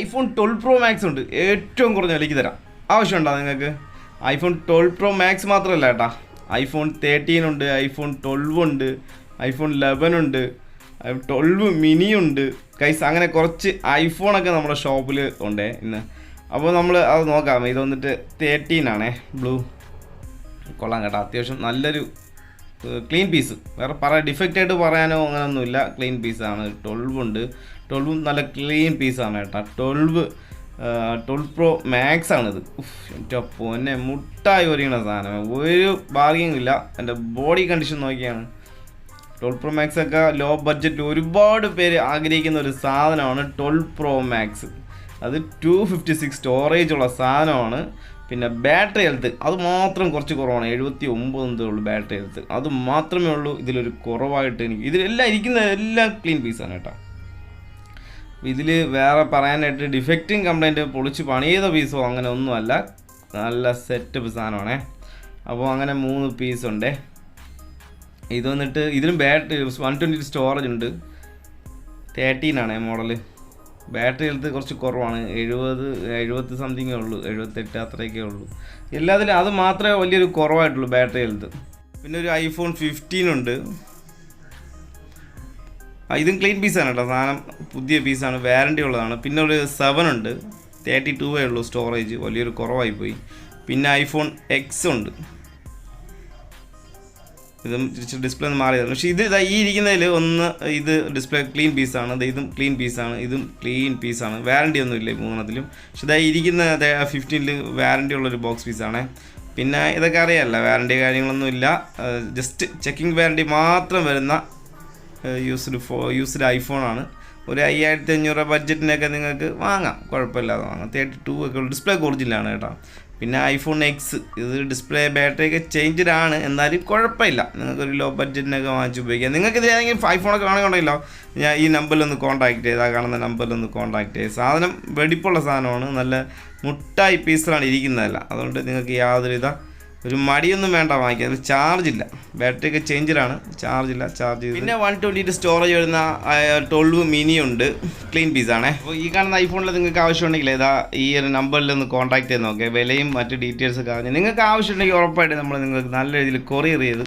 IPhone 12 pro max ഉണ്ട്, ഏറ്റവും കുറഞ്ഞ വിലയ്ക്ക് തരാം. ആവശ്യമുണ്ടോ നിങ്ങൾക്ക്? ഐഫോൺ 12 പ്രോ മാക്സ് മാത്രമല്ല കേട്ടാ, ഐഫോൺ 13 ഉണ്ട്, ഐഫോൺ 12 ഉണ്ട്, ഐഫോൺ 11 ഉണ്ട്, 12 മിനി ഉണ്ട് ഗൈസ്. അങ്ങനെ കുറച്ച് ഐഫോണൊക്കെ നമ്മുടെ ഷോപ്പിൽ ഉണ്ട് ഇന്ന്. അപ്പോൾ നമ്മൾ അത് നോക്കാം. ഇത് വന്നിട്ട് 13 ആണേ, ബ്ലൂ. കൊള്ളാം കേട്ടോ, അത്യാവശ്യം നല്ലൊരു ക്ലീൻ പീസ്. വേറെ ഡിഫക്റ്റായിട്ട് പറയാനോ അങ്ങനെയൊന്നുമില്ല, ക്ലീൻ പീസാണ്. 12 ഉണ്ട്, 12 നല്ല ക്ലീൻ പീസാണ് കേട്ടോ. 12 പ്രോ മാക്സ് ആണിത്. എൻ്റെ പൊന്നെ മുട്ടായി ഒരുങ്ങണ സാധനം, ഒരു ബാർഗിങ് ഇല്ല. എൻ്റെ ബോഡി കണ്ടീഷൻ നോക്കിയാണ്. 12 പ്രോ മാക്സ് ഒക്കെ ലോ ബഡ്ജറ്റ് ഒരുപാട് പേര് ആഗ്രഹിക്കുന്ന ഒരു സാധനമാണ് 12 പ്രോ മാക്സ്. അത് 256 സ്റ്റോറേജ് ഉള്ള സാധനമാണ്. പിന്നെ ബാറ്ററി ഹെൽത്ത് അത് മാത്രം കുറച്ച് കുറവാണ്, 79 ഉള്ളൂ ബാറ്ററി ഹെൽത്ത്. അത് മാത്രമേ ഉള്ളൂ ഇതിലൊരു കുറവായിട്ട് എനിക്ക്. ഇതിലെല്ലാം ഇരിക്കുന്ന എല്ലാം ക്ലീൻ പീസാണ് കേട്ടോ. ഇതിൽ വേറെ പറയാനായിട്ട് ഡിഫക്റ്റും കംപ്ലൈൻറ്റ് പൊളിച്ച് പണിയത പീസോ അങ്ങനെ ഒന്നുമല്ല, നല്ല സെറ്റപ്പ് സാധനമാണേ. അപ്പോൾ അങ്ങനെ 3 പീസുണ്ടേ. ഇത് വന്നിട്ട് ഇതിലും ബാറ്ററി 120 സ്റ്റോറേജ് ഉണ്ട്. 13 ആണേ മോഡല്. ബാറ്ററി ഹെൽത്ത് കുറച്ച് കുറവാണ്, 70 സംതിങ്ങേ ഉള്ളൂ, 78 അത്രയൊക്കെ ഉള്ളൂ. എല്ലാത്തിലും അത് മാത്രമേ വലിയൊരു കുറവായിട്ടുള്ളൂ ബാറ്ററി ഹെൽത്ത്. പിന്നെ ഒരു ഐഫോൺ 15 ഉണ്ട്. ഇതും ക്ലീൻ പീസാണ് കേട്ടോ, സാധനം പുതിയ പീസാണ്, വാറണ്ടി ഉള്ളതാണ്. പിന്നെ ഒരു 7 ഉണ്ട്, 32 ഉള്ളൂ സ്റ്റോറേജ്, വലിയൊരു കുറവായിപ്പോയി. പിന്നെ ഐഫോൺ X ഉണ്ട്. ഇതും ഡിസ്പ്ലേ ഒന്ന് മാറിയതാണ്. പക്ഷേ ഇത് ഈ ഇരിക്കുന്നതിൽ ഒന്ന് ഇത് ഡിസ്പ്ലേ ക്ലീൻ പീസാണ്, ഇതും ക്ലീൻ പീസാണ്, ഇതും ക്ലീൻ പീസാണ്. വാറണ്ടി ഒന്നും ഇല്ല 3 പക്ഷേ ഇതായി ഇരിക്കുന്ന 15 വാറണ്ടി ഉള്ളൊരു ബോക്സ് പീസാണ്. പിന്നെ ഇതൊക്കെ അറിയാമല്ലോ, വാറണ്ടി കാര്യങ്ങളൊന്നും ഇല്ല, ജസ്റ്റ് ചെക്കിംഗ് വാറണ്ടി മാത്രം വരുന്ന യൂസ്ഡ് ഐഫോണാണ്. ഒരു 5500 ബഡ്ജറ്റിനൊക്കെ നിങ്ങൾക്ക് വാങ്ങാം, കുഴപ്പമില്ലാതെ വാങ്ങാം. 32 ഒക്കെ ഉള്ള ഡിസ്പ്ലേ ഒറിജിനലാണ് കേട്ടോ. പിന്നെ ഐഫോൺ X ഇത് ഡിസ്പ്ലേ ബാറ്ററിയൊക്കെ ചേഞ്ച്ഡ് ആണ്, എന്നാലും കുഴപ്പമില്ല, നിങ്ങൾക്കൊരു ലോ ബഡ്ജറ്റിനൊക്കെ വാങ്ങിച്ച് ഉപയോഗിക്കാം. നിങ്ങൾക്ക് ഇത് ഏതെങ്കിലും ഐഫോണൊക്കെ വേണമെന്നുണ്ടല്ലോ, ഞാൻ ഈ നമ്പറിലൊന്ന് കോൺടാക്ട് ചെയ്ത്, ആ കാണുന്ന നമ്പറിലൊന്ന് കോൺടാക്ട് ചെയ്ത്. സാധനം വെടിപ്പുള്ള സാധനമാണ്, നല്ല മുട്ടായി പീസിലാണ് ഇരിക്കുന്നതല്ല. അതുകൊണ്ട് നിങ്ങൾക്ക് യാതൊരു ഒരു മടിയൊന്നും വേണ്ട വാങ്ങിക്കാൻ. അത് ചാർജ് ഇല്ല, ബാറ്ററി ഒക്കെ ചേഞ്ചിലാണ്, ചാർജ് ഇല്ല, ചാർജ് ചെയ്ത്. പിന്നെ 128 സ്റ്റോറേജ് വരുന്ന 12 മിനി ഉണ്ട്, ക്ലീൻ പീസാണേ. അപ്പോൾ ഈ കാണുന്ന ഐഫോണിൽ നിങ്ങൾക്ക് ആവശ്യമുണ്ടെങ്കിൽ ഇതാ ഈ ഒരു നമ്പറിൽ ഒന്ന് കോൺടാക്ട് ചെയ്ത് നോക്കുക. വിലയും മറ്റ് ഡീറ്റെയിൽസ് ഒക്കെ അറിഞ്ഞ് നിങ്ങൾക്ക് ആവശ്യമുണ്ടെങ്കിൽ ഉറപ്പായിട്ട് നമ്മൾ നിങ്ങൾക്ക് നല്ല രീതിയിൽ കൊറിയർ ചെയ്ത്